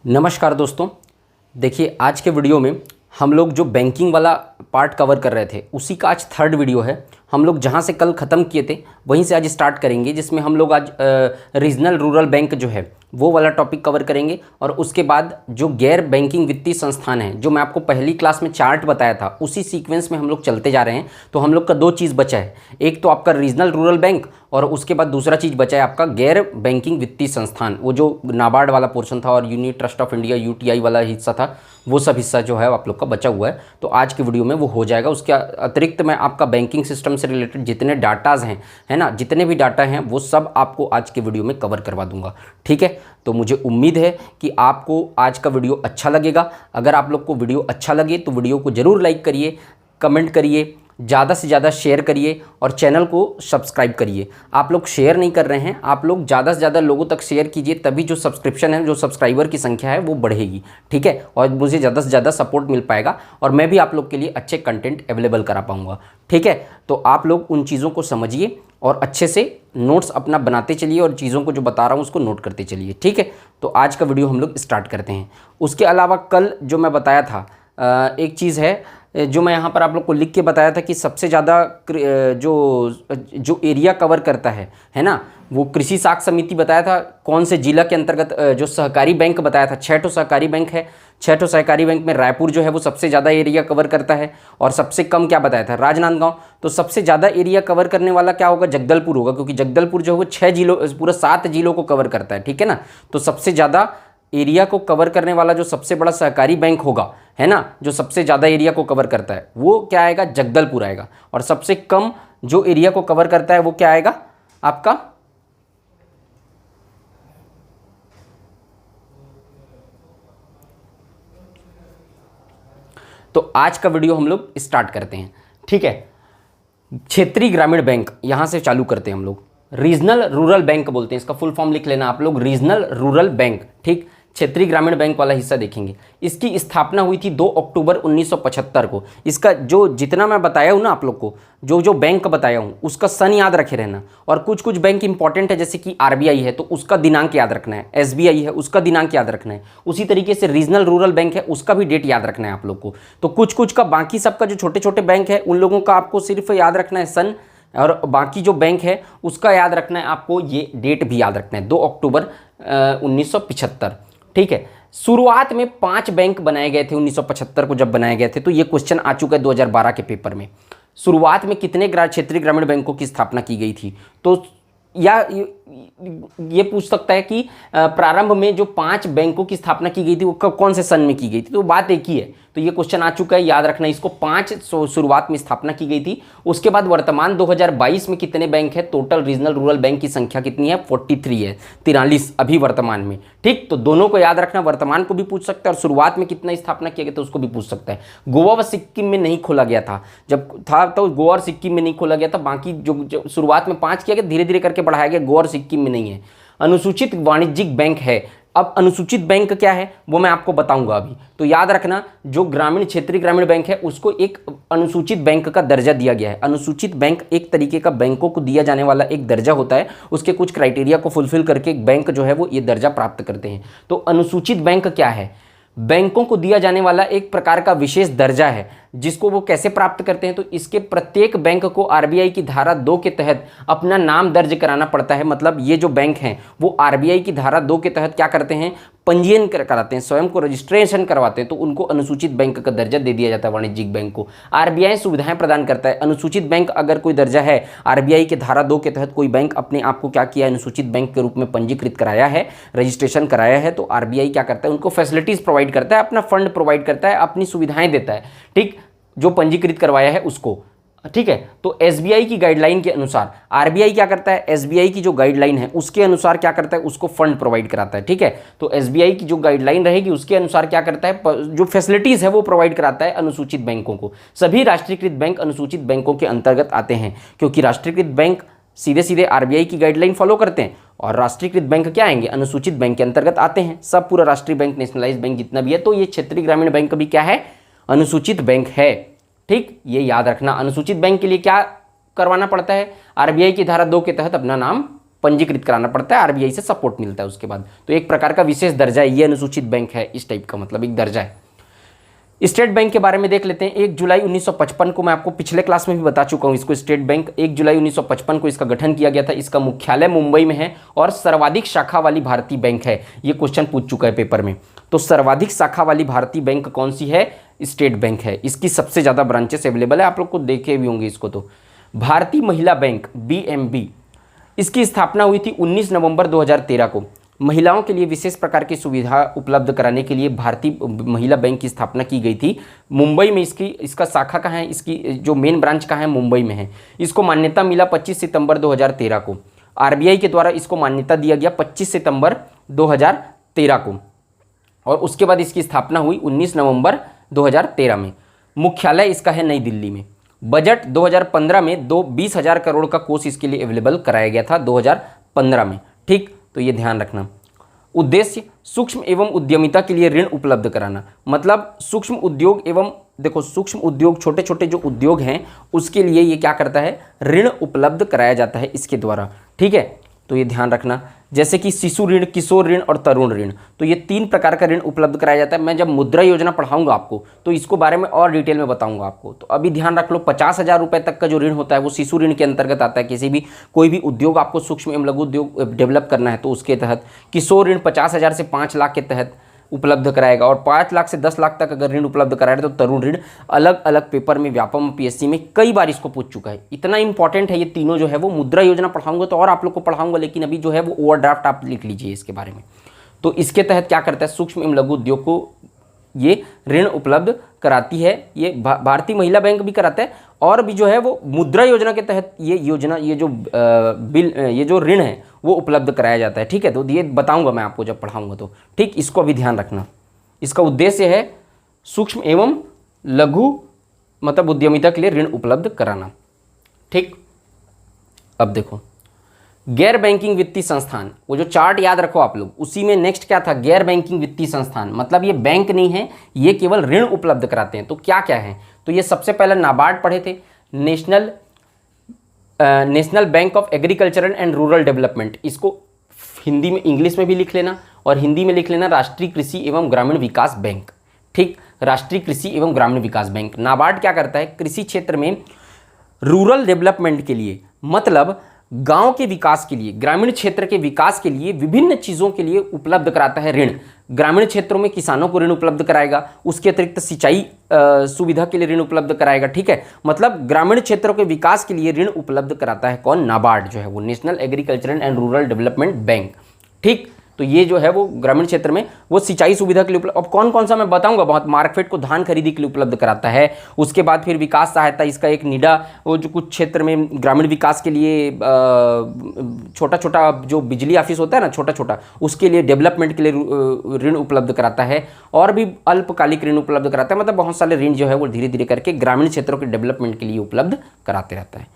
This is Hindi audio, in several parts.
नमस्कार दोस्तों। देखिए, आज के वीडियो में हम लोग जो बैंकिंग वाला पार्ट कवर कर रहे थे उसी का आज थर्ड वीडियो है। हम लोग जहां से कल ख़त्म किए थे वहीं से आज स्टार्ट करेंगे, जिसमें हम लोग आज रीजनल रूरल बैंक जो है वो वाला टॉपिक कवर करेंगे। और उसके बाद जो गैर बैंकिंग वित्तीय संस्थान हैं, जो मैं आपको पहली क्लास में चार्ट बताया था, उसी सीक्वेंस में हम लोग चलते जा रहे हैं। तो हम लोग का दो चीज़ बचा है, एक तो आपका रीजनल रूरल बैंक और उसके बाद दूसरा चीज़ बचा है आपका गैर बैंकिंग वित्तीय संस्थान। वो जो नाबार्ड वाला पोर्शन था और unit trust of India UTI वाला हिस्सा था, वो सब हिस्सा जो है आप लोग का बचा हुआ है। तो आज के वीडियो में वो हो जाएगा। उसके अतिरिक्त मैं आपका बैंकिंग सिस्टम से रिलेटेड जितने डाटाज हैं, है ना, जितने भी डाटा हैं वो सब आपको आज के वीडियो में कवर करवा दूंगा। ठीक है, तो मुझे उम्मीद है कि आपको आज का वीडियो अच्छा लगेगा। अगर आप लोग को वीडियो अच्छा लगे तो वीडियो को ज़रूर लाइक करिए, कमेंट करिए, ज़्यादा से ज़्यादा शेयर करिए और चैनल को सब्सक्राइब करिए। आप लोग शेयर नहीं कर रहे हैं, आप लोग ज़्यादा से ज़्यादा लोगों तक शेयर कीजिए, तभी जो सब्सक्रिप्शन है, जो सब्सक्राइबर की संख्या है वो बढ़ेगी। ठीक है, और मुझे ज़्यादा से ज़्यादा सपोर्ट मिल पाएगा और मैं भी आप लोग के लिए अच्छे कंटेंट अवेलेबल करा पाऊँगा। ठीक है, तो आप लोग उन चीज़ों को समझिए और अच्छे से नोट्स अपना बनाते चलिए और चीज़ों को जो बता रहा हूँ उसको नोट करते चलिए। ठीक है, तो आज का वीडियो हम लोग स्टार्ट करते हैं। उसके अलावा कल जो मैं बताया था, एक चीज़ है जो मैं यहाँ पर आप लोग को लिख के बताया था कि सबसे ज़्यादा जो एरिया कवर करता है ना, वो कृषि साख समिति बताया था। कौन से जिला के अंतर्गत जो सहकारी बैंक बताया था, 6 ठो सहकारी बैंक है। 6 ठो सहकारी बैंक में रायपुर जो है वो सबसे ज़्यादा एरिया कवर करता है और सबसे कम क्या बताया था, राजनांदगांव। तो सबसे ज़्यादा एरिया कवर करने वाला क्या होगा, जगदलपुर होगा, क्योंकि जगदलपुर जो है वो 6 जिलों, पूरा 7 जिलों को कवर करता है। ठीक है ना, तो सबसे ज़्यादा एरिया को कवर करने वाला जो सबसे बड़ा सहकारी बैंक होगा, है ना, जो सबसे ज़्यादा एरिया को कवर करता है वो क्या आएगा, जगदलपुर आएगा। और सबसे कम जो एरिया को कवर करता है वो क्या आएगा आपका, तो आज का वीडियो हम लोग स्टार्ट करते हैं। ठीक है, क्षेत्रीय ग्रामीण बैंक यहां से चालू करते हैं हम लोग। रीजनल रूरल बैंक बोलते हैं, इसका फुल फॉर्म लिख लेना आप लोग, रीजनल रूरल बैंक। ठीक, क्षेत्रीय ग्रामीण बैंक वाला हिस्सा देखेंगे। इसकी स्थापना हुई थी 2 अक्टूबर 1975 को। इसका जो जितना मैं बताया हूँ ना आप लोग को, जो जो बैंक बताया हूँ उसका सन याद रखे रहना। और कुछ कुछ बैंक इंपॉर्टेंट है, जैसे कि आरबीआई है तो उसका दिनांक याद रखना है, एसबीआई है उसका दिनांक याद रखना है। उसी तरीके से रीजनल रूरल बैंक है, उसका भी डेट याद रखना है आप लोग को। तो कुछ कुछ का, बाकी सबका जो छोटे छोटे बैंक है उन लोगों का आपको सिर्फ याद रखना है सन, और बाकी जो बैंक है उसका याद रखना है आपको, ये डेट भी याद रखना है, 2 अक्टूबर 1975। ठीक है, शुरुआत में 5 बैंक बनाए गए थे 1975 को जब बनाए गए थे। तो ये क्वेश्चन आ चुका है 2012 के पेपर में। शुरुआत में कितने क्षेत्रीय ग्रामीण बैंकों की स्थापना की गई थी, तो या ये पूछ सकता है कि प्रारंभ में जो 5 बैंकों की स्थापना की गई थी वो कौन से सन में की गई थी, तो बात एक ही है। तो ये क्वेश्चन आ चुका है, याद रखना इसको। 5 शुरुआत में स्थापना की गई थी। उसके बाद वर्तमान 2022 में कितने बैंक है, टोटल रीजनल रूरल बैंक की संख्या कितनी है, 43 है, 43 अभी वर्तमान में। ठीक, तो दोनों को याद रखना, वर्तमान को भी पूछ सकता है और शुरुआत में कितना स्थापना किया गया तो उसको भी पूछ सकता है। गोवा व सिक्किम में नहीं खोला गया था, जब था तो गोवा और सिक्किम में नहीं खोला गया था। बाकी जो शुरुआत में 5 किया गया, धीरे धीरे करके बढ़ाया गया, गोवा और सिक्किम में नहीं है। अनुसूचित वाणिज्यिक बैंक है। अब अनुसूचित बैंक क्या है वो मैं आपको बताऊंगा अभी। तो याद रखना, जो ग्रामीण क्षेत्रीय ग्रामीण बैंक है उसको एक अनुसूचित बैंक का दर्जा दिया गया है। अनुसूचित बैंक एक तरीके का बैंकों को दिया जाने वाला एक दर्जा होता है, उसके कुछ क्राइटेरिया को फुलफिल करके बैंक जो है वो ये दर्जा प्राप्त करते हैं। तो अनुसूचित बैंक क्या है, बैंकों को दिया जाने वाला एक प्रकार का विशेष दर्जा है, जिसको वो कैसे प्राप्त करते हैं, तो इसके प्रत्येक बैंक को आरबीआई की धारा 2 के तहत अपना नाम दर्ज कराना पड़ता है। मतलब ये जो बैंक हैं वो आरबीआई की धारा 2 के तहत क्या करते हैं, पंजीयन कराते हैं, स्वयं को रजिस्ट्रेशन करवाते हैं, तो उनको अनुसूचित बैंक का दर्जा दे दिया जाता है वाणिज्यिक बैंक को। आरबीआई सुविधाएं प्रदान करता है। अनुसूचित बैंक अगर कोई दर्जा है, आरबीआई के धारा 2 के तहत कोई बैंक अपने आप को क्या किया, अनुसूचित बैंक के रूप में पंजीकृत कराया है, रजिस्ट्रेशन कराया है, तो आरबीआई क्या करता है, उनको फैसिलिटीज प्रोवाइड करता है, अपना फंड प्रोवाइड करता है, अपनी सुविधाएं देता है। ठीक, जो पंजीकृत करवाया है उसको। ठीक है, तो एसबीआई की गाइडलाइन के अनुसार आरबीआई क्या करता है, एसबीआई की जो गाइडलाइन है उसके अनुसार क्या करता है, उसको फंड प्रोवाइड कराता है। ठीक है, तो एसबीआई की जो गाइडलाइन रहेगी उसके अनुसार क्या करता है, जो फैसिलिटीज है वो प्रोवाइड कराता है अनुसूचित बैंकों को। सभी राष्ट्रीयकृत बैंक अनुसूचित बैंकों के अंतर्गत आते हैं, क्योंकि राष्ट्रीयकृत बैंक सीधे सीधे आरबीआई की गाइडलाइन फॉलो करते हैं और राष्ट्रीयकृत बैंक क्या आएंगे, अनुसूचित बैंक के अंतर्गत आते हैं। सब पूरा राष्ट्रीय बैंक, नेशनलाइज बैंक जितना भी है, तो ये क्षेत्रीय ग्रामीण बैंक भी क्या है, अनुसूचित बैंक है। ठीक, ये याद रखना। अनुसूचित बैंक के लिए क्या करवाना पड़ता है, आरबीआई की धारा 2 के तहत अपना नाम पंजीकृत कराना पड़ता है, आरबीआई से सपोर्ट मिलता है उसके बाद। तो एक प्रकार का विशेष दर्जा है, ये अनुसूचित बैंक है, इस टाइप का मतलब एक दर्जा है। स्टेट बैंक के बारे में देख लेते हैं। 1 जुलाई 1955 को, मैं आपको पिछले क्लास में भी बता चुका हूँ इसको, स्टेट बैंक 1 जुलाई 1955 को इसका गठन किया गया था। इसका मुख्यालय मुंबई में है और सर्वाधिक शाखा वाली भारतीय बैंक है। ये क्वेश्चन पूछ चुका है पेपर में। तो सर्वाधिक शाखा वाली भारतीय बैंक कौन सी है? स्टेट बैंक है। इसकी सबसे ज़्यादा ब्रांचेस अवेलेबल है, आप लोग को देखे भी होंगे इसको। तो भारतीय महिला बैंक बीएमबी, इसकी स्थापना हुई थी 19 नवंबर 2013 को। महिलाओं के लिए विशेष प्रकार की सुविधा उपलब्ध कराने के लिए भारतीय महिला बैंक की स्थापना की गई थी। मुंबई में इसका शाखा कहाँ है? इसकी जो मेन ब्रांच कहाँ है? मुंबई में है। इसको मान्यता मिला 25 सितंबर 2013 को। आरबीआई के द्वारा इसको मान्यता दिया गया 25 सितंबर 2013 को और उसके बाद इसकी स्थापना हुई 19 नवंबर 2013 में। मुख्यालय इसका है नई दिल्ली में। बजट 2015 में 20,000 करोड़ का कोष इसके लिए अवेलेबल कराया गया था 2015 में। ठीक, तो ये ध्यान रखना। उद्देश्य सूक्ष्म एवं उद्यमिता के लिए ऋण उपलब्ध कराना। मतलब सूक्ष्म उद्योग एवं, देखो सूक्ष्म उद्योग, छोटे छोटे जो उद्योग हैं उसके लिए ये क्या करता है? ऋण उपलब्ध कराया जाता है इसके द्वारा। ठीक है, तो ये ध्यान रखना। जैसे कि शिशु ऋण, किशोर ऋण और तरुण ऋण, तो ये 3 प्रकार का ऋण उपलब्ध कराया जाता है। मैं जब मुद्रा योजना पढ़ाऊंगा आपको तो इसको बारे में और डिटेल में बताऊंगा आपको। तो अभी ध्यान रख लो, 50,000 रुपये तक का जो ऋण होता है वो शिशु ऋण के अंतर्गत आता है। किसी भी कोई भी उद्योग आपको सूक्ष्म एवं लघु उद्योग डेवलप करना है तो उसके तहत। किशोर ऋण 50,000 से 5 लाख के तहत उपलब्ध कराएगा और 5 लाख से 10 लाख तक अगर ऋण उपलब्ध कराए तो तरुण ऋण। अलग अलग पेपर में, व्यापम, पीएससी में कई बार इसको पूछ चुका है। इतना इंपॉर्टेंट है ये तीनों जो है वो। मुद्रा योजना पढ़ाऊंगा तो और आप लोग को पढ़ाऊंगा, लेकिन अभी जो है वो ओवरड्राफ्ट आप लिख लीजिए इसके बारे में। तो इसके तहत क्या करता है? सूक्ष्म एवं लघु उद्योग को ये ऋण उपलब्ध कराती है। ये भारतीय महिला बैंक भी कराता है और भी जो है वो मुद्रा योजना के तहत ये योजना, ये जो ऋण है वो उपलब्ध कराया जाता है। ठीक है, तो ये बताऊंगा मैं आपको जब पढ़ाऊंगा तो। ठीक, इसको भी ध्यान रखना। इसका उद्देश्य है सूक्ष्म एवं लघु मतलब उद्यमिता के लिए ऋण उपलब्ध कराना। ठीक, अब देखो गैर बैंकिंग वित्तीय संस्थान, वो जो चार्ट याद रखो आप लोग, उसी में नेक्स्ट क्या था? गैर बैंकिंग वित्तीय संस्थान। मतलब ये बैंक नहीं है, ये केवल ऋण उपलब्ध कराते हैं। तो क्या क्या है? तो ये सबसे पहले नाबार्ड पढ़े थे, national bank of agricultural and rural development. इसको हिंदी में, इंग्लिश में भी लिख लेना और हिंदी में लिख लेना राष्ट्रीय कृषि एवं ग्रामीण विकास बैंक। ठीक, राष्ट्रीय कृषि एवं ग्रामीण विकास बैंक। नाबार्ड क्या करता है? कृषि क्षेत्र में रूरल डेवलपमेंट के लिए, मतलब गांव के विकास के लिए, ग्रामीण क्षेत्र के विकास के लिए विभिन्न चीज़ों के लिए उपलब्ध कराता है ऋण। ग्रामीण क्षेत्रों में किसानों को ऋण उपलब्ध कराएगा, उसके अतिरिक्त सिंचाई सुविधा के लिए ऋण उपलब्ध कराएगा। ठीक है, मतलब ग्रामीण क्षेत्रों के विकास के लिए ऋण उपलब्ध कराता है कौन? नाबार्ड जो है वो, national agricultural and rural development bank. ठीक, तो ये जो है वो ग्रामीण क्षेत्र में वो सिंचाई सुविधा के लिए उपलब्ध, अब कौन कौन सा मैं बताऊंगा बहुत। मार्केट को धान खरीदी के लिए उपलब्ध कराता है। उसके बाद फिर विकास सहायता, इसका एक निडा, वो जो कुछ क्षेत्र में ग्रामीण विकास के लिए छोटा छोटा जो बिजली ऑफिस होता है ना, छोटा छोटा, उसके लिए डेवलपमेंट के लिए ऋण उपलब्ध कराता है। और भी अल्पकालिक ऋण उपलब्ध कराता है। मतलब बहुत सारे ऋण जो है वो धीरे धीरे करके ग्रामीण क्षेत्रों के डेवलपमेंट के लिए उपलब्ध कराते रहता है।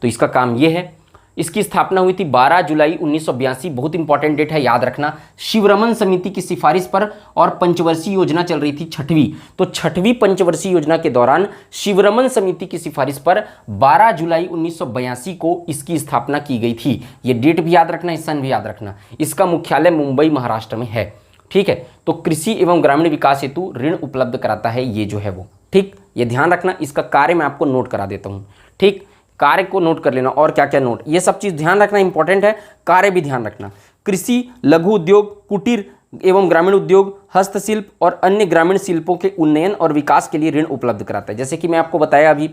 तो इसका काम ये है। इसकी स्थापना हुई थी 12 जुलाई 1982। बहुत इंपॉर्टेंट डेट है, याद रखना। शिवरमन समिति की सिफारिश पर और पंचवर्षीय योजना चल रही थी 6वीं। तो 6वीं पंचवर्षीय योजना के दौरान शिवरमन समिति की सिफारिश पर 12 जुलाई 1982 को इसकी स्थापना की गई थी। ये डेट भी याद रखना, सन भी याद रखना। इसका मुख्यालय मुंबई महाराष्ट्र में है। ठीक है, तो कृषि एवं ग्रामीण विकास हेतु ऋण उपलब्ध कराता है ये जो है वो। ठीक, ये ध्यान रखना। इसका कार्य मैं आपको नोट करा देता हूँ। ठीक, कार्य को नोट कर लेना और क्या क्या नोट, ये सब चीज़ ध्यान रखना, इंपॉर्टेंट है। कार्य भी ध्यान रखना। कृषि, लघु उद्योग, कुटीर एवं ग्रामीण उद्योग, हस्तशिल्प और अन्य ग्रामीण शिल्पों के उन्नयन और विकास के लिए ऋण उपलब्ध कराता है। जैसे कि मैं आपको बताया अभी,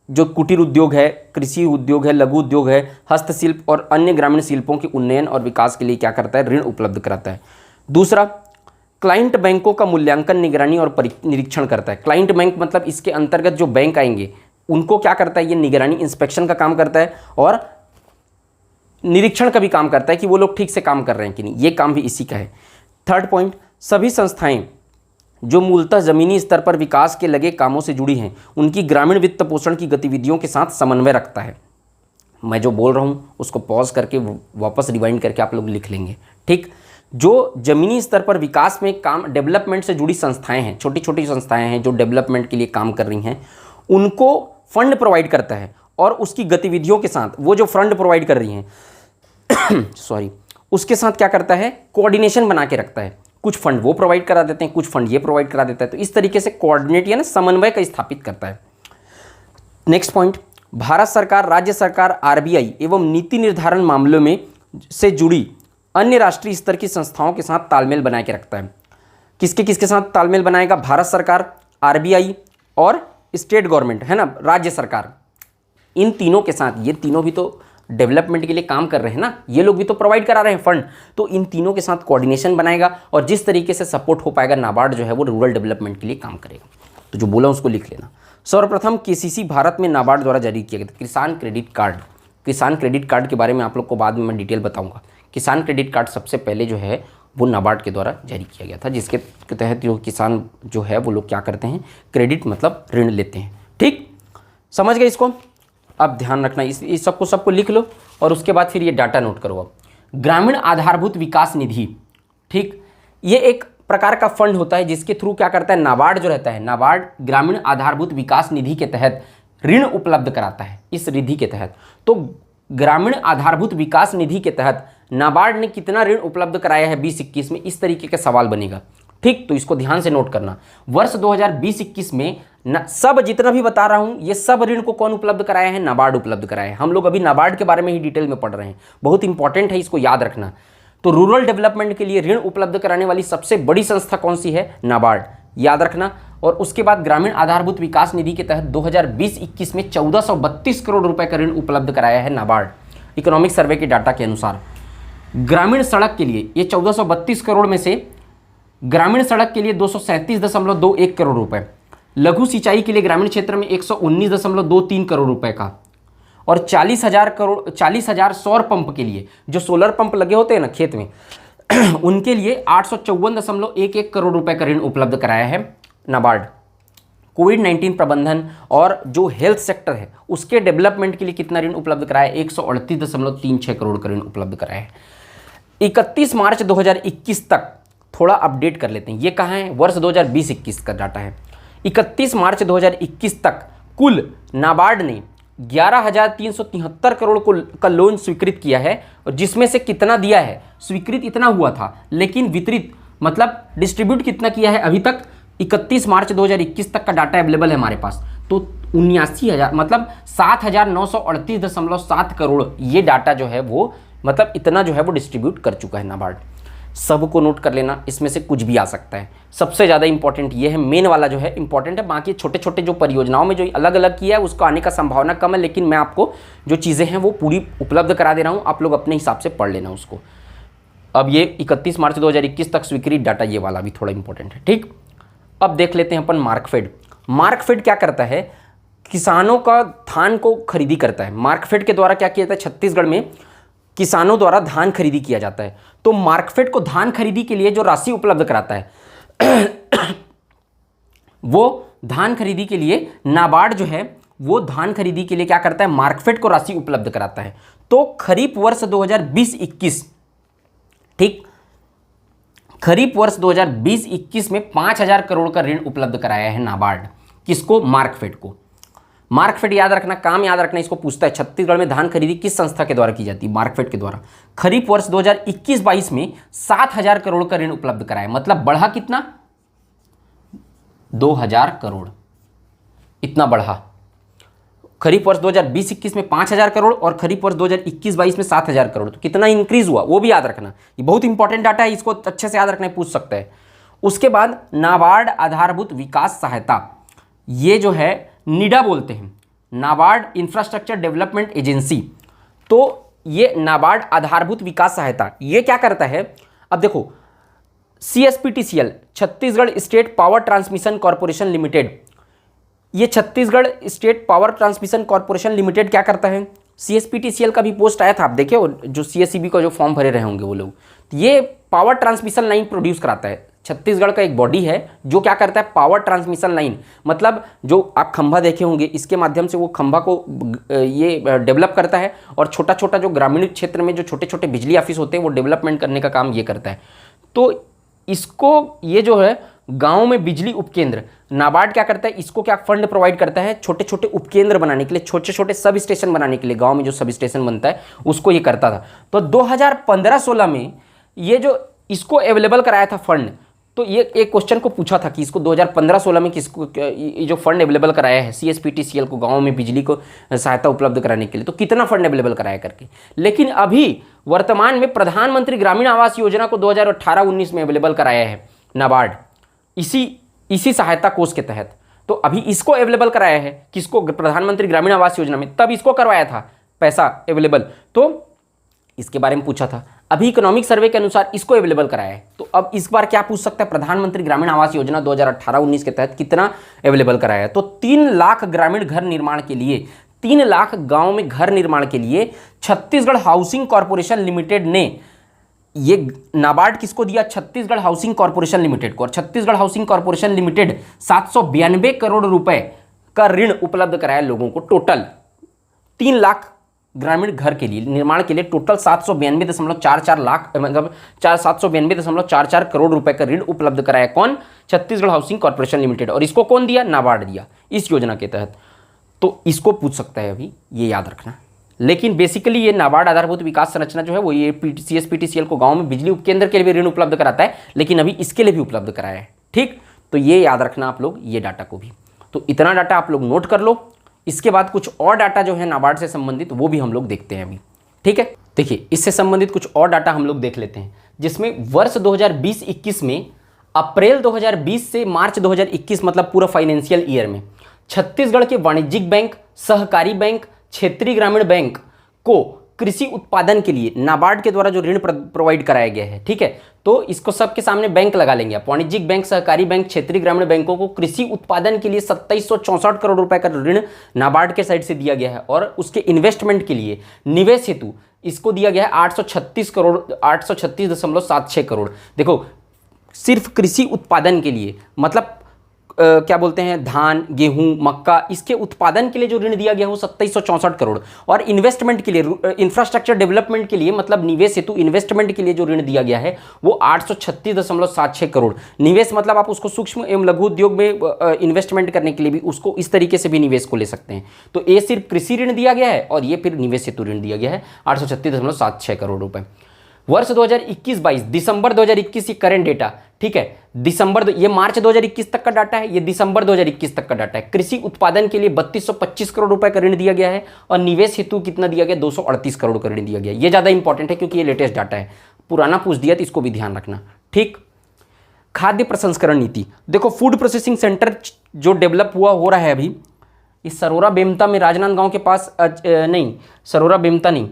जो कुटीर उद्योग है, कृषि उद्योग है, लघु उद्योग है, हस्तशिल्प और अन्य ग्रामीण शिल्पों के उन्नयन और विकास के लिए क्या करता है? ऋण उपलब्ध कराता है। दूसरा, क्लाइंट बैंकों का मूल्यांकन, निगरानी और निरीक्षण करता है। क्लाइंट बैंक मतलब इसके अंतर्गत जो बैंक आएंगे उनको क्या करता है? ये निगरानी, इंस्पेक्शन का काम करता है और निरीक्षण का भी काम करता है कि वो लोग ठीक से काम कर रहे हैं कि नहीं। ये काम भी इसी का है। थर्ड पॉइंट, सभी संस्थाएं जो मूलतः जमीनी स्तर पर विकास के लगे कामों से जुड़ी हैं उनकी ग्रामीण वित्त पोषण की गतिविधियों के साथ समन्वय रखता है। मैं जो बोल रहा हूँ उसको पॉज करके वापस रिवाइंड करके आप लोग लिख लेंगे। ठीक, जो जमीनी स्तर पर विकास में काम, डेवलपमेंट से जुड़ी संस्थाएं हैं, छोटी छोटी संस्थाएं हैं जो डेवलपमेंट के लिए काम कर रही हैं, उनको फंड प्रोवाइड करता है और उसकी गतिविधियों के साथ वो जो फंड प्रोवाइड कर रही हैं सॉरी, उसके साथ क्या करता है, कोऑर्डिनेशन बना के रखता है। कुछ फंड वो प्रोवाइड करा देते हैं, कुछ फंड ये प्रोवाइड करा देता है। तो इस तरीके से कोऑर्डिनेट या ना समन्वय का स्थापित करता है। नेक्स्ट पॉइंट, भारत सरकार, राज्य सरकार, आरबीआई एवं नीति निर्धारण मामलों में से जुड़ी अन्य राष्ट्रीय स्तर की संस्थाओं के साथ तालमेल बना के रखता है। किसके साथ तालमेल बनाएगा? भारत सरकार, आरबीआई और स्टेट गवर्नमेंट, है ना, राज्य सरकार। इन तीनों के साथ, ये तीनों भी तो डेवलपमेंट के लिए काम कर रहे हैं ना, ये लोग भी तो प्रोवाइड करा रहे हैं फंड। तो इन तीनों के साथ कोऑर्डिनेशन बनाएगा और जिस तरीके से सपोर्ट हो पाएगा, नाबार्ड जो है वो रूरल डेवलपमेंट के लिए काम करेगा। तो जो बोला उसको लिख लेना। सर्वप्रथम केसीसी भारत में नाबार्ड द्वारा जारी किया गया था किसान क्रेडिट कार्ड। किसान क्रेडिट कार्ड के बारे में आप लोग को बाद में मैं डिटेल बताऊंगा। किसान क्रेडिट कार्ड सबसे पहले जो है वो नाबार्ड के द्वारा जारी किया गया था, जिसके तहत जो किसान जो है वो लोग क्या करते हैं, क्रेडिट मतलब ऋण लेते हैं। ठीक, समझ गए इसको? अब ध्यान रखना, इस सबको लिख लो और उसके बाद फिर ये डाटा नोट करो। अब ग्रामीण आधारभूत विकास निधि, ठीक, ये एक प्रकार का फंड होता है जिसके थ्रू क्या करता है, नाबार्ड जो रहता है, नाबार्ड ग्रामीण आधारभूत विकास निधि के तहत ऋण उपलब्ध कराता है। इस निधि के तहत, तो ग्रामीण आधारभूत विकास निधि के तहत नाबार्ड ने कितना ऋण उपलब्ध कराया है 20-21 में, इस तरीके का सवाल बनेगा। ठीक, तो इसको ध्यान से नोट करना। वर्ष 2020-21 में सब जितना भी बता रहा हूं, ये सब ऋण को कौन उपलब्ध कराया है? नाबार्ड उपलब्ध कराया है। हम लोग अभी नाबार्ड के बारे में ही डिटेल में पढ़ रहे हैं, बहुत इंपॉर्टेंट है, इसको याद रखना। तो रूरल डेवलपमेंट के लिए ऋण उपलब्ध कराने वाली सबसे बड़ी संस्था कौन सी है? नाबार्ड, याद रखना। और उसके बाद ग्रामीण आधारभूत विकास निधि के तहत 2020-21 में 1432 करोड़ रुपए का ऋण उपलब्ध कराया है नाबार्ड, इकोनॉमिक सर्वे के डाटा के अनुसार। ग्रामीण सड़क के लिए ये 1432 करोड़ में से ग्रामीण सड़क के लिए 237.21 करोड़ रुपए, लघु सिंचाई के लिए ग्रामीण क्षेत्र में 119.23 करोड़ रुपए का, और 40,000 सौर पंप के लिए, जो सोलर पंप लगे होते हैं ना खेत में उनके लिए 854.11 करोड़ रुपए का ऋण उपलब्ध कराया है नाबार्ड। कोविड-19 प्रबंधन और जो हेल्थ सेक्टर है उसके डेवलपमेंट के लिए कितना ऋण उपलब्ध कराया है? 138.36 करोड़ का ऋण उपलब्ध कराया है। 31 मार्च 2021 तक थोड़ा अपडेट कर लेते हैं, ये कहाँ है? वर्ष 2020-21 का डाटा है। 31 मार्च 2021 तक कुल नाबार्ड ने 11,373 करोड़ का लोन स्वीकृत किया है, और जिसमें से कितना दिया है? स्वीकृत इतना हुआ था, लेकिन वितरित मतलब डिस्ट्रीब्यूट कितना किया है अभी तक? 31 मार्च 2021 तक का डाटा अवेलेबल है हमारे पास, तो 79,000 मतलब 7,938.7 करोड़, ये डाटा जो है वो मतलब इतना जो है वो डिस्ट्रीब्यूट कर चुका है नाबार्ड। सबको नोट कर लेना, इसमें से कुछ भी आ सकता है। सबसे ज़्यादा इंपॉर्टेंट ये है, मेन वाला जो है इंपॉर्टेंट है, बाकी छोटे छोटे जो परियोजनाओं में जो अलग अलग किया है उसको आने का संभावना कम है, लेकिन मैं आपको जो चीज़ें हैं वो पूरी उपलब्ध करा दे रहा हूँ, आप लोग अपने हिसाब से पढ़ लेना उसको। अब ये 31 मार्च 2021 तक स्वीकृत डाटा, ये वाला भी थोड़ा इंपॉर्टेंट है। ठीक, अब देख लेते हैं अपन मार्कफेड। मार्कफेड क्या करता है? किसानों का धान को खरीदी करता है। मार्कफेड के द्वारा क्या किया जाता है? छत्तीसगढ़ में किसानों द्वारा धान खरीदी किया जाता है। तो मार्कफेड को धान खरीदी के लिए जो राशि उपलब्ध कराता है वो धान खरीदी के लिए नाबार्ड जो है वो धान खरीदी के लिए क्या करता है? मार्कफेड को राशि उपलब्ध कराता है। तो खरीफ वर्ष 2020-21, ठीक, खरीफ वर्ष 2020-21 में 5,000 करोड़ का ऋण उपलब्ध कराया है नाबार्ड। किसको? मार्कफेड को। मार्कफेड याद रखना, काम याद रखना, इसको पूछता है छत्तीसगढ़ में धान खरीदी किस संस्था के द्वारा की जाती है? मार्कफेड के द्वारा। खरीफ वर्ष 2021-22 में 7,000 करोड़ का ऋण उपलब्ध कराया, मतलब बढ़ा कितना? 2,000 करोड़, इतना बढ़ा। खरीफ वर्ष 2020-21 में 5,000 करोड़ और खरीफ वर्ष 2021-22 में 7,000 करोड़, तो कितना इंक्रीज हुआ वो भी याद रखना। ये बहुत इंपॉर्टेंट डाटा है, इसको अच्छे से याद रखना, पूछ सकता है। उसके बाद नाबार्ड आधारभूत विकास सहायता, ये जो है निडा बोलते हैं, नाबार्ड इंफ्रास्ट्रक्चर डेवलपमेंट एजेंसी। तो ये नाबार्ड आधारभूत विकास सहायता ये क्या करता है? अब देखो, CSPTCL Chhattisgarh state power transmission corporation limited, ये Chhattisgarh state power transmission corporation limited क्या करता है? CSPTCL का भी पोस्ट आया था, आप देखे जो CSEB का जो फॉर्म भरे रहे होंगे वो लोग। ये पावर ट्रांसमिशन लाइन प्रोड्यूस कराता है। छत्तीसगढ़ का एक बॉडी है जो क्या करता है? पावर ट्रांसमिशन लाइन, मतलब जो आप खंभा देखे होंगे इसके माध्यम से वो खंभा को ये डेवलप करता है, और छोटा छोटा जो ग्रामीण क्षेत्र में जो छोटे छोटे बिजली ऑफिस होते हैं वो डेवलपमेंट करने का काम ये करता है। तो इसको ये जो है गाँव में बिजली उपकेंद्र, नाबार्ड क्या करता है, इसको क्या फंड प्रोवाइड करता है, छोटे छोटे उपकेंद्र बनाने के लिए, छोटे छोटे सब स्टेशन बनाने के लिए, गाँव में जो सब स्टेशन बनता है उसको ये करता था। तो 2015-16 में ये जो इसको अवेलेबल कराया था फंड, तो ये एक क्वेश्चन को पूछा था कि इसको 2015-16 में किसको ये जो फंड अवेलेबल कराया है CSPTCL को गाँव में बिजली को सहायता उपलब्ध कराने के लिए, तो कितना फंड अवेलेबल कराया करके। लेकिन अभी वर्तमान में प्रधानमंत्री ग्रामीण आवास योजना को 2018-19 में अवेलेबल कराया है नाबार्ड, इसी सहायता कोष के तहत। तो अभी इसको अवेलेबल कराया है किसको, प्रधानमंत्री ग्रामीण आवास योजना में, तब इसको करवाया था पैसा अवेलेबल, तो इसके बारे में पूछा था। अभी इकोनॉमिक सर्वे के अनुसार इसको अवेलेबल कराया है। तो अब इस बार क्या पूछ सकता है, प्रधानमंत्री ग्रामीण आवास योजना 2018-19 के तहत कितना अवेलेबल कराया है। तो 3 लाख ग्रामीण घर निर्माण के लिए, 3 लाख गांव में घर निर्माण के लिए छत्तीसगढ़ हाउसिंग कॉर्पोरेशन लिमिटेड ने, ये नाबार्ड किसको दिया, छत्तीसगढ़ हाउसिंग कॉर्पोरेशन लिमिटेड को। और Chhattisgarh housing corporation limited 792 crore रुपए का ऋण उपलब्ध कराया लोगों को। टोटल 3 लाख ग्रामीण घर के लिए निर्माण के लिए टोटल 792.44 लाख, मतलब 792.44 करोड़ रुपए का ऋण उपलब्ध कराया। कौन, छत्तीसगढ़ हाउसिंग कॉर्पोरेशन लिमिटेड। और इसको कौन दिया, नाबार्ड दिया इस योजना के तहत। तो इसको पूछ सकता है, अभी ये याद रखना। लेकिन बेसिकली ये नाबार्ड आधारभूत विकास संरचना जो है वो ये CSPTCL को गाँव में बिजली उपकेंद्र के लिए भी ऋण उपलब्ध कराता है, लेकिन अभी इसके लिए भी उपलब्ध कराया है। ठीक, तो ये याद रखना आप लोग, ये डाटा को भी। तो इतना डाटा आप लोग नोट कर लो। इसके बाद कुछ और डाटा जो है नाबार्ड से संबंधित वो भी हम लोग देखते हैं अभी। ठीक है, देखिए इससे संबंधित कुछ और डाटा हम लोग देख लेते हैं, जिसमें वर्ष 2020-21 में अप्रैल 2020 से मार्च 2021 मतलब पूरा फाइनेंशियल ईयर में छत्तीसगढ़ के वाणिज्यिक बैंक, सहकारी बैंक, क्षेत्रीय ग्रामीण बैंक को कृषि उत्पादन के लिए नाबार्ड के द्वारा जो ऋण प्रोवाइड कराया गया है, ठीक है, तो इसको सबके सामने बैंक लगा लेंगे आप। वाणिज्यिक बैंक, सहकारी बैंक, क्षेत्रीय ग्रामीण बैंकों को कृषि उत्पादन के लिए 2764 करोड़ रुपए का ऋण नाबार्ड के साइड से दिया गया है। और उसके इन्वेस्टमेंट के लिए निवेश हेतु इसको दिया गया है 836.76 करोड़। देखो, सिर्फ कृषि उत्पादन के लिए, मतलब क्या बोलते हैं, धान, गेहूं, मक्का, इसके उत्पादन के लिए जो ऋण दिया गया है वो 2764 करोड़। और इन्वेस्टमेंट के लिए, इंफ्रास्ट्रक्चर डेवलपमेंट के लिए, मतलब निवेश हेतु इन्वेस्टमेंट के लिए जो ऋण दिया गया है वो 836.76 करोड़। निवेश मतलब आप उसको सूक्ष्म एवं लघु उद्योग में इन्वेस्टमेंट करने के लिए भी उसको इस तरीके से भी निवेश को ले सकते हैं। तो ये सिर्फ कृषि ऋण दिया गया है और ये फिर निवेश हेतु ऋण दिया गया है 836.76 करोड़ रुपए। वर्ष 2021-22 दिसंबर 2021 की करंट डेटा, ठीक है, ये मार्च 2021 तक का डाटा है, ये दिसंबर 2021 तक का डाटा है। कृषि उत्पादन के लिए 3225 करोड़ रुपए का ऋण दिया गया है और निवेश हेतु कितना दिया गया, 238 करोड़ का ऋण दिया गया। ये ज़्यादा इंपॉर्टेंट है क्योंकि ये लेटेस्ट डाटा है, पुराना पूछ दिया तो इसको भी ध्यान रखना। ठीक, खाद्य प्रसंस्करण नीति, देखो फूड प्रोसेसिंग सेंटर जो डेवलप हो रहा है अभी, इस सरोरा बेमता में राजनांदगांव के पास, नहीं सरोरा बेमता नहीं,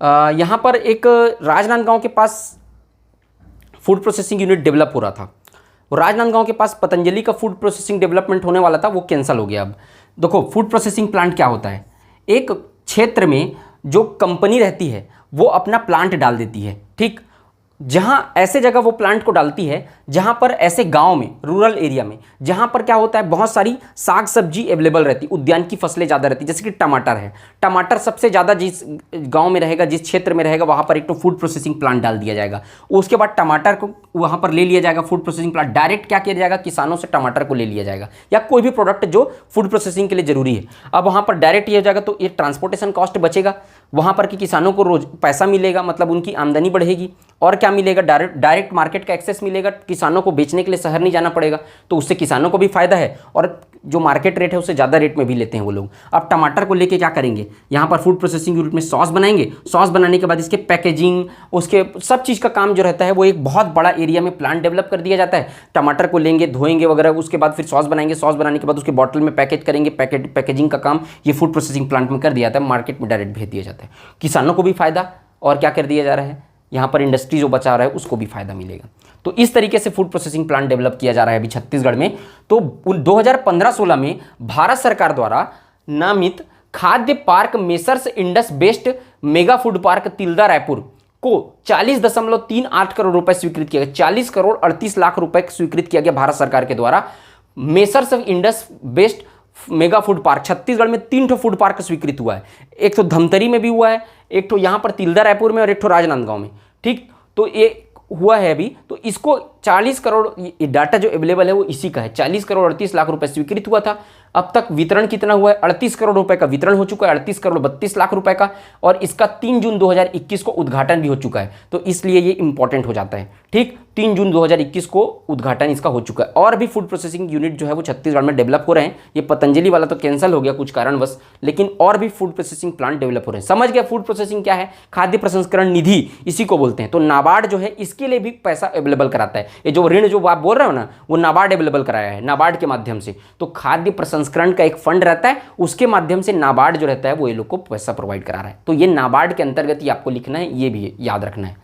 यहाँ पर एक राजनांदगांव के पास फूड प्रोसेसिंग यूनिट डेवलप हो रहा था। राजनांदगांव के पास पतंजलि का फूड प्रोसेसिंग डेवलपमेंट होने वाला था, वो कैंसिल हो गया। अब देखो फूड प्रोसेसिंग प्लांट क्या होता है, एक क्षेत्र में जो कंपनी रहती है वो अपना प्लांट डाल देती है, ठीक, जहाँ ऐसे जगह वो प्लांट को डालती है जहाँ पर ऐसे गांव में, रूरल एरिया में, जहाँ पर क्या होता है बहुत सारी साग सब्जी अवेलेबल रहती, उद्यान की फसलें ज़्यादा रहती, जैसे कि टमाटर है। टमाटर सबसे ज़्यादा जिस गांव में रहेगा, जिस क्षेत्र में रहेगा, वहाँ पर एक तो फूड प्रोसेसिंग प्लांट डाल दिया जाएगा। उसके बाद टमाटर को वहाँ पर ले लिया जाएगा, फूड प्रोसेसिंग प्लांट डायरेक्ट क्या किया जाएगा, किसानों से टमाटर को ले लिया जाएगा या कोई भी प्रोडक्ट जो फूड प्रोसेसिंग के लिए ज़रूरी है। अब वहाँ पर डायरेक्ट किया जाएगा तो ये ट्रांसपोर्टेशन कॉस्ट बचेगा, वहाँ पर कि किसानों को रोज पैसा मिलेगा, मतलब उनकी आमदनी बढ़ेगी। और क्या मिलेगा, डायरेक्ट मार्केट का एक्सेस मिलेगा, किसानों को बेचने के लिए शहर नहीं जाना पड़ेगा, तो उससे किसानों को भी फायदा है और जो मार्केट रेट है उससे ज़्यादा रेट में भी लेते हैं वो लोग। अब टमाटर को लेके क्या करेंगे, यहाँ पर फूड प्रोसेसिंग यूनिट में सॉस बनाएंगे, सॉस बनाने के बाद इसके पैकेजिंग, उसके सब चीज़ का काम जो रहता है वो एक बहुत बड़ा एरिया में प्लांट डेवलप कर दिया जाता है। टमाटर को लेंगे, धोएंगे वगैरह, उसके बाद फिर सॉस बनाएंगे, सॉस बनाने के बाद उसके बॉटल में पैकेज करेंगे, पैकेजिंग का काम ये फूड प्रोसेसिंग प्लांट में कर दिया जाता है, मार्केट में डायरेक्ट भेज दिया जाता है। किसानों को भी फायदा और क्या कर दिया जा रहा है, यहाँ पर इंडस्ट्री जो बचा रहा है उसको भी फायदा मिलेगा। तो इस तरीके से फूड प्रोसेसिंग प्लांट डेवलप किया जा रहा है अभी छत्तीसगढ़ में। तो 2015-16 में भारत सरकार द्वारा नामित खाद्य park messrs Indus best mega food park Tilda Raipur को 40.38 करोड़ रुपए स्वीकृत किया गया। 40 करोड़ 38 लाख रुपए स्वीकृत किया गया भारत सरकार के द्वारा। Messrs Indus best mega food park, Chhattisgarh में 3 ठो फूड पार्क स्वीकृत हुआ है, एक तो धमतरी में भी हुआ है, एक तो यहाँ पर तिल्दा रायपुर में और एक तो राजनांदगांव में। ठीक, तो ये हुआ है अभी, तो इसको 40 करोड़, ये डाटा जो अवेलेबल है वो इसी का है, 40 करोड़ 38 लाख रुपए स्वीकृत हुआ था। अब तक वितरण कितना हुआ है? 38 करोड़ रुपए का वितरण हो चुका है, 38 करोड़ 32 लाख रुपए का, और इसका 3 जून 2021 को उद्घाटन भी हो चुका है। तो इसलिए ये इंपॉर्टेंट हो जाता है। ठीक, 3 जून 2021 को उद्घाटन इसका हो चुका है। और भी फूड प्रोसेसिंग यूनिट जो है वो छत्तीसगढ़ में डेवलप हो रहे हैं। ये पतंजलि वाला तो कैंसिल हो गया कुछ कारणवश, लेकिन और भी फूड प्रोसेसिंग प्लांट डेवलप हो रहे हैं। समझ गया फूड प्रोसेसिंग क्या है? खाद्य प्रसंस्करण निधि इसी को बोलते हैं। तो नाबार्ड जो है इसके लिए भी पैसा अवेलेबल कराता है। ये जो ऋण जो आप बोल रहे हो ना, वो नाबार्ड अवेलेबल कराया है, नाबार्ड के माध्यम से। तो खाद्य प्रसंस्करण का एक फंड रहता है, उसके माध्यम से नाबार्ड जो रहता है वो ये लोग को पैसा प्रोवाइड करा रहा है। तो ये नाबार्ड के अंतर्गत ही आपको लिखना है, ये भी याद रखना है।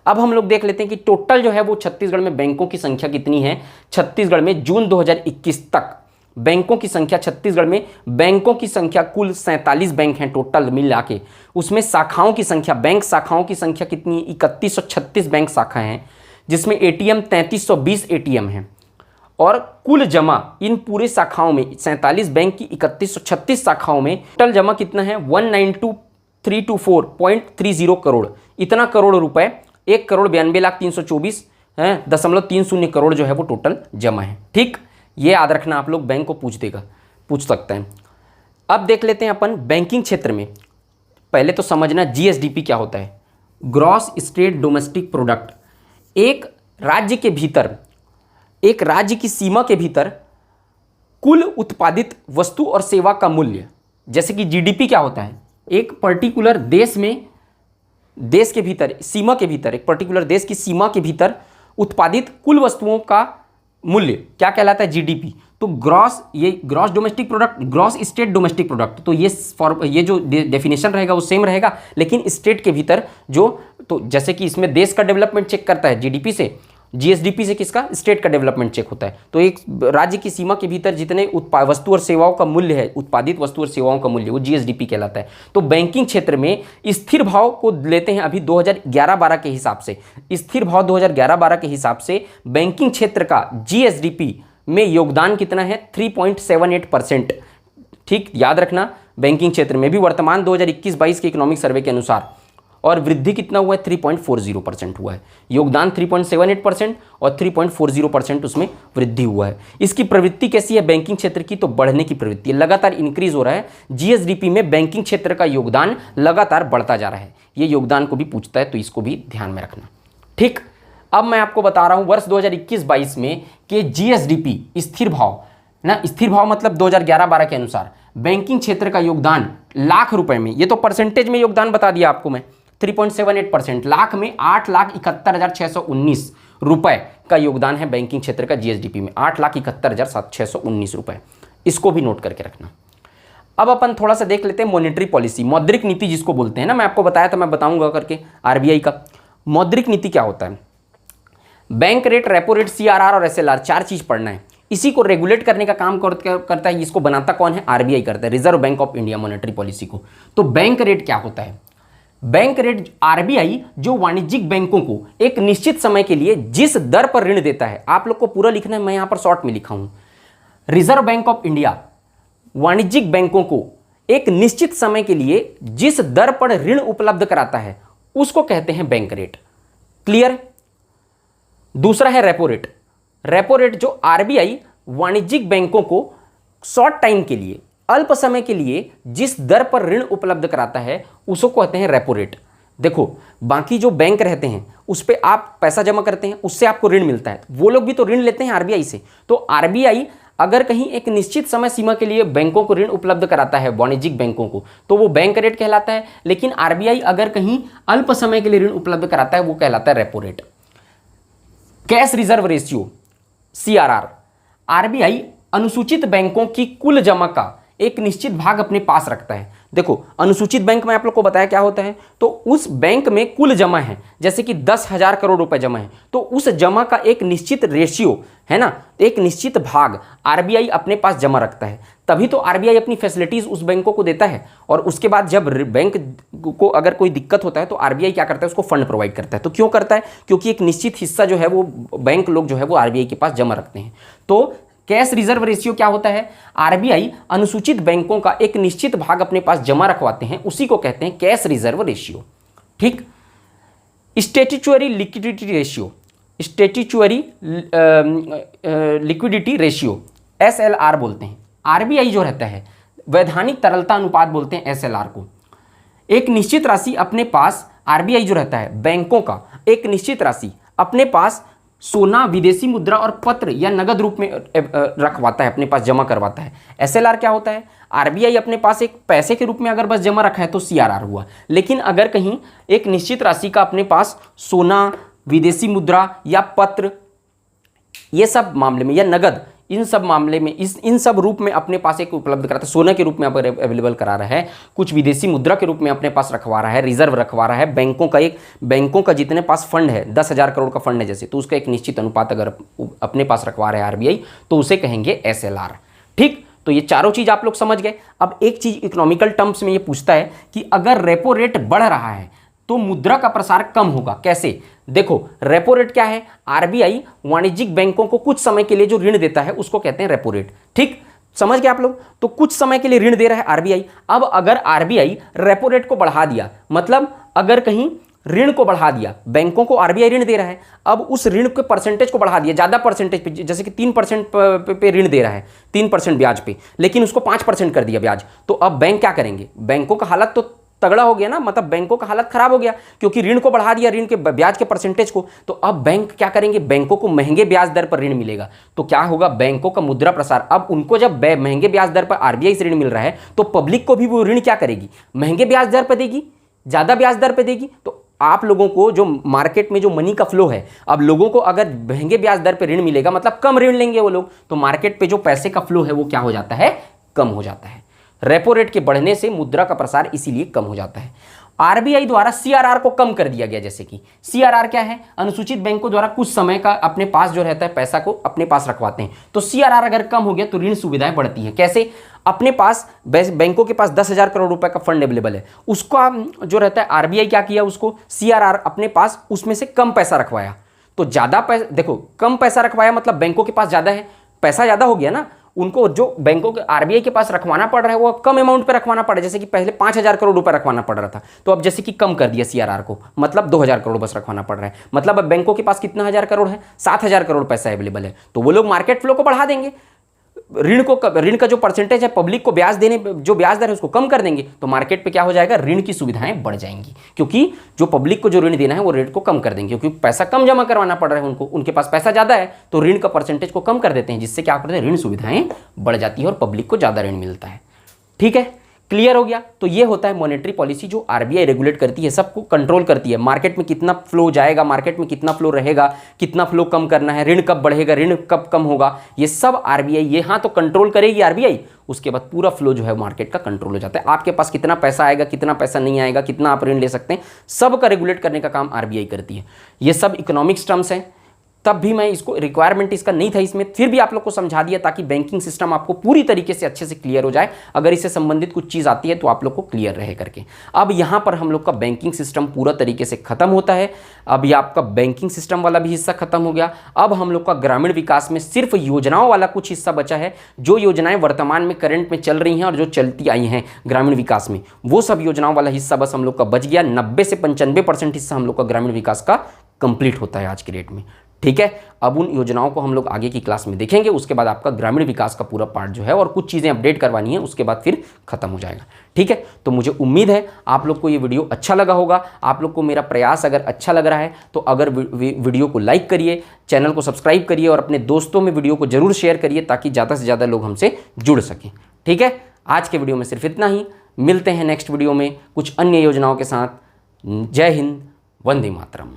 अब हम लोग देख लेते हैं कि टोटल जो है वो छत्तीसगढ़ में बैंकों की संख्या कितनी है। छत्तीसगढ़ में जून 2021 तक बैंकों की संख्या, छत्तीसगढ़ में बैंकों की संख्या कुल 47 बैंक हैं टोटल मिला के। उसमें शाखाओं की संख्या, बैंक शाखाओं की संख्या कितनी है? 3136 बैंक शाखाएं हैं, जिसमें एटीएम 3320 एटीएम हैं। और कुल जमा इन पूरे शाखाओं में 47 बैंक की 3136 शाखाओं में टोटल जमा कितना है? 192,324.30 करोड़, इतना करोड़ रुपए, 1,92,0324 है 0.30 करोड़ जो है वो टोटल जमा है। ठीक, ये याद रखना, आप लोग बैंक को पूछ सकते हैं। अब देख लेते हैं अपन बैंकिंग क्षेत्र में। पहले तो समझना जीएसडीपी क्या होता है, ग्रॉस स्टेट डोमेस्टिक प्रोडक्ट। एक राज्य के भीतर, एक राज्य की सीमा के भीतर कुल उत्पादित वस्तु और सेवा का मूल्य, जैसे कि जीडीपी क्या होता है? एक पर्टिकुलर देश में, देश के भीतर, सीमा के भीतर, एक पर्टिकुलर देश की सीमा के भीतर उत्पादित कुल वस्तुओं का मूल्य क्या कहलाता है? जीडीपी। तो gross domestic product, gross state domestic product, तो ये जो डेफिनेशन रहेगा वो सेम रहेगा, लेकिन स्टेट के भीतर जो, तो जैसे कि इसमें देश का डेवलपमेंट चेक करता है जीडीपी से, जीएसडीपी से किसका? स्टेट का डेवलपमेंट चेक होता है। तो एक राज्य की सीमा के भीतर जितने वस्तु और सेवाओं का मूल्य है, उत्पादित वस्तु और सेवाओं का मूल्य, वो जीएसडीपी कहलाता है। तो बैंकिंग क्षेत्र में स्थिर भाव को लेते हैं अभी 2011-12 के हिसाब से, स्थिर भाव 2011-12 के हिसाब से बैंकिंग क्षेत्र का जीएसडीपी में योगदान कितना है? 3.78%। ठीक, याद रखना, बैंकिंग क्षेत्र में भी वर्तमान 2021-22 के इकोनॉमिक सर्वे के अनुसार, और वृद्धि कितना हुआ है? 3.40% हुआ है। योगदान 3.78% और 3.40% उसमें वृद्धि हुआ है। इसकी प्रवृत्ति कैसी है बैंकिंग क्षेत्र की? तो बढ़ने की प्रवृत्ति है, लगातार इंक्रीज हो रहा है। जीएसडीपी में बैंकिंग क्षेत्र का योगदान लगातार बढ़ता जा रहा है। ये योगदान को भी पूछता है, तो इसको भी ध्यान में रखना। ठीक, अब मैं आपको बता रहा हूं वर्ष 2021-22 में कि जीएसडीपी स्थिर भाव ना, स्थिर भाव मतलब 2011-12 के अनुसार बैंकिंग क्षेत्र का योगदान लाख रुपए में, ये तो परसेंटेज में योगदान बता दिया आपको मैं, 3.78%, लाख में 8,71,619 रुपए का योगदान है बैंकिंग क्षेत्र का जीएसडीपी में, 8,71,619 रुपए। इसको भी नोट करके रखना। अब अपन थोड़ा सा देख लेते हैं मॉनेटरी पॉलिसी, मौद्रिक नीति जिसको बोलते हैं ना, मैं आपको बताया था, मैं बताऊंगा करके आरबीआई का। मौद्रिक नीति क्या होता है? Bank rate, repo rate, CRR और एसएलआर, 4 चीज पढ़ना है। इसी को रेगुलेट करने का काम करता है, इसको बनाता कौन है? आरबीआई करता है, reserve bank of India, monetary policy को। तो बैंक रेट क्या होता है? बैंक रेट, आरबीआई जो वाणिज्यिक बैंकों को एक निश्चित समय के लिए जिस दर पर ऋण देता है, आप लोग को पूरा लिखना है, मैं यहां पर शॉर्ट में लिखा हूं। रिजर्व बैंक ऑफ इंडिया वाणिज्यिक बैंकों को एक निश्चित समय के लिए जिस दर पर ऋण उपलब्ध कराता है उसको कहते हैं बैंक रेट। क्लियर? दूसरा है रेपो रेट। रेपो रेट जो आरबीआई वाणिज्यिक बैंकों को शॉर्ट टाइम के लिए, अल्प समय के लिए जिस दर पर ऋण उपलब्ध कराता है उसको कहते हैं रेपो रेट। देखो, बाकी जो बैंक रहते हैं उस पर आप पैसा जमा करते हैं, उससे आपको ऋण मिलता है, वो लोग भी तो ऋण लेते हैं आरबीआई से। तो आरबीआई अगर कहीं एक निश्चित समय सीमा के लिए बैंकों को ऋण उपलब्ध कराता है, वाणिज्यिक बैंकों को, तो वो बैंक रेट कहलाता है। लेकिन आरबीआई अगर कहीं अल्प समय के लिए ऋण उपलब्ध कराता है, वो कहलाता है repo rate. Cash reserve ratio, CRR, RBI अनुसूचित बैंकों की कुल जमा का एक निश्चित भाग अपने पास रखता है। देखो, अनुसूचित बैंक में आप लोग को बताया क्या होता है, तो उस बैंक में कुल जमा है, जैसे कि 10,000 करोड़ रुपए जमा है, तो उस जमा का एक निश्चित रेशियो है ना, एक निश्चित भाग आरबीआई अपने पास जमा रखता है। तभी तो आरबीआई अपनी फैसिलिटीज उस बैंकों को देता है। और उसके बाद जब बैंक को अगर कोई दिक्कत होता है तो आरबीआई क्या करता है? उसको फंड प्रोवाइड करता है। तो क्यों करता है? क्योंकि एक निश्चित हिस्सा जो है वो बैंक लोग जो है वो आरबीआई के पास जमा रखते हैं। तो कैश रिजर्व रेशियो क्या होता है? आरबीआई अनुसूचित बैंकों का एक निश्चित भाग अपने पास जमा रखवाते हैं, उसी को कहते हैं कैश रिजर्व रेशियो। ठीक, statutory liquidity ratio, statutory liquidity ratio SLR बोलते हैं। RBI जो रहता है वैधानिक तरलता अनुपात बोलते हैं SLR को। एक निश्चित राशि अपने पास, RBI जो रहता है बैंकों का एक निश्चित राशि अपने पास सोना, विदेशी मुद्रा और पत्र या नगद रूप में रखवाता है, अपने पास जमा करवाता है। SLR क्या होता है? RBI अपने पास एक पैसे के रूप में अगर बस जमा रखा है तो CRR हुआ। लेकिन अगर कहीं एक निश्चित राशि का अपने पास सोना, विदेशी मुद्रा या पत्र, ये सब मामले में, या नगद, इन सब मामले में, इन सब रूप में अपने पास एक उपलब्ध कराता है, सोने के रूप में अवेलेबल करा रहा है, कुछ विदेशी मुद्रा के रूप में अपने पास रखवा रहा है, रिजर्व रखवा रहा है, बैंकों का जितने पास फंड है 10,000 करोड़ का फंड है जैसे, तो उसका एक निश्चित अनुपात अगर अपने पास रखवा रहा है RBI तो उसे कहेंगे SLR। ठीक, तो ये चारों चीज आप लोग समझ गए। अब एक चीज इकोनॉमिकल टर्म्स में ये पूछता है कि अगर रेपो रेट बढ़ रहा है तो मुद्रा का प्रसार कम होगा। कैसे? देखो, रेपो रेट क्या है? RBI वाणिज्यिक बैंकों को कुछ समय के लिए जो ऋण देता है उसको कहते हैं रेपो रेट। ठीक, समझ गए आप लोग? तो कुछ समय के लिए ऋण दे रहा है RBI। अब अगर RBI रेपो रेट को बढ़ा दिया, मतलब अगर कहीं ऋण को बढ़ा दिया, बैंकों को RBI ऋण दे रहा है, अब उस ऋण के परसेंटेज को बढ़ा दिया, ज़्यादा परसेंटेज पे, जैसे कि 3% पे ऋण दे रहा है, 3% ब्याज पे, लेकिन उसको 5% कर दिया ब्याज, तो अब बैंक क्या करेंगे? बैंकों का हालत तो तगड़ा हो गया ना, मतलब बैंकों का हालत खराब हो गया, क्योंकि ऋण को बढ़ा दिया, ऋण के ब्याज के परसेंटेज को। तो अब बैंक क्या करेंगे? बैंकों को महंगे ब्याज दर पर ऋण मिलेगा, तो क्या होगा? बैंकों का मुद्रा प्रसार। अब उनको जब महंगे ब्याज दर पर RBI से ऋण मिल रहा है तो पब्लिक को भी वो ऋण क्या करेगी? महंगे ब्याज दर पर देगी, ज़्यादा ब्याज दर पर देगी। तो आप लोगों को जो मार्केट में जो मनी का फ्लो है, अब लोगों को अगर महंगे ब्याज दर पर ऋण मिलेगा, मतलब कम ऋण लेंगे वो लोग, तो मार्केट पे जो पैसे का फ्लो है वो क्या हो जाता है? कम हो जाता है। रेपो रेट के बढ़ने से मुद्रा का प्रसार इसीलिए कम हो जाता है। RBI द्वारा CRR को कम कर दिया गया, जैसे कि CRR क्या है? अनुसूचित बैंकों द्वारा कुछ समय का अपने पास जो रहता है पैसा को अपने पास रखवाते हैं, तो CRR अगर कम हो गया तो ऋण सुविधाएं बढ़ती हैं। कैसे? अपने पास बैंकों के पास 10,000 करोड़ रुपए का फंड अवेलेबल है, उसका जो रहता है RBI क्या किया? उसको CRR अपने पास उसमें से कम पैसा रखवाया, तो ज़्यादा पैसा, देखो कम पैसा रखवाया मतलब बैंकों के पास ज़्यादा है, पैसा ज़्यादा हो गया ना, उनको जो बैंकों के RBI के पास रखवाना पड़ रहा है वो कम अमाउंट पे रखवाना पड़ा। जैसे कि पहले 5,000 करोड़ रुपए रखवाना पड़ रहा था, तो अब जैसे कि कम कर दिया CRR को, मतलब 2,000 करोड़ बस रखवाना पड़ रहा है। मतलब अब बैंकों के पास कितना हज़ार करोड़ है? 7,000 करोड़ पैसा अवेलेबल है, तो वो लोग मार्केट फ्लो को बढ़ा देंगे, ऋण का जो परसेंटेज है पब्लिक को ब्याज देने, जो ब्याज दर है उसको कम कर देंगे, तो मार्केट पे क्या हो जाएगा? ऋण की सुविधाएं बढ़ जाएंगी, क्योंकि जो पब्लिक को जो ऋण देना है वो रेट को कम कर देंगे, क्योंकि पैसा कम जमा करवाना पड़ रहा है उनको, उनके पास पैसा ज़्यादा है, तो ऋण का परसेंटेज को कम कर देते हैं, जिससे क्या करते हैं? ऋण सुविधाएं बढ़ जाती है और पब्लिक को ज़्यादा ऋण मिलता है। ठीक है, क्लियर हो गया? तो ये होता है मॉनेटरी पॉलिसी जो RBI रेगुलेट करती है, सबको कंट्रोल करती है। मार्केट में कितना फ्लो जाएगा, मार्केट में कितना फ्लो रहेगा, कितना फ्लो कम करना है, ऋण कब बढ़ेगा, ऋण कब कम होगा, ये सब RBI यहाँ तो कंट्रोल करेगी RBI, उसके बाद पूरा फ्लो जो है मार्केट का कंट्रोल हो जाता है। आपके पास कितना पैसा आएगा, कितना पैसा नहीं आएगा, कितना आप ऋण ले सकते हैं, सब का रेगुलेट करने का काम RBI करती है। ये सब इकोनॉमिक्स टर्म्स हैं, तब भी मैं इसको, रिक्वायरमेंट इसका नहीं था इसमें, फिर भी आप लोग को समझा दिया ताकि बैंकिंग सिस्टम आपको पूरी तरीके से अच्छे से क्लियर हो जाए। अगर इससे संबंधित कुछ चीज़ आती है तो आप लोग को क्लियर रहे करके। अब यहाँ पर हम लोग का बैंकिंग सिस्टम पूरा तरीके से खत्म होता है। अब ये आपका बैंकिंग सिस्टम वाला भी हिस्सा खत्म हो गया। अब हम लोग का ग्रामीण विकास में सिर्फ योजनाओं वाला कुछ हिस्सा बचा है, जो योजनाएं वर्तमान में करंट में चल रही हैं और जो चलती आई हैं ग्रामीण विकास में, वो सब योजनाओं वाला हिस्सा बस हम लोग का बच गया। 90 से 95% हिस्सा हम लोग का ग्रामीण विकास का कंप्लीट होता है आज की डेट में। ठीक है, अब उन योजनाओं को हम लोग आगे की क्लास में देखेंगे। उसके बाद आपका ग्रामीण विकास का पूरा पार्ट जो है और कुछ चीज़ें अपडेट करवानी है, उसके बाद फिर खत्म हो जाएगा। ठीक है, तो मुझे उम्मीद है आप लोग को ये वीडियो अच्छा लगा होगा। आप लोग को मेरा प्रयास अगर अच्छा लग रहा है तो अगर वीडियो को लाइक करिए, चैनल को सब्सक्राइब करिए और अपने दोस्तों में वीडियो को जरूर शेयर करिए ताकि ज़्यादा से ज़्यादा लोग हमसे जुड़ सकें। ठीक है, आज के वीडियो में सिर्फ इतना ही। मिलते हैं नेक्स्ट वीडियो में कुछ अन्य योजनाओं के साथ। जय हिंद, वंदे मातरम।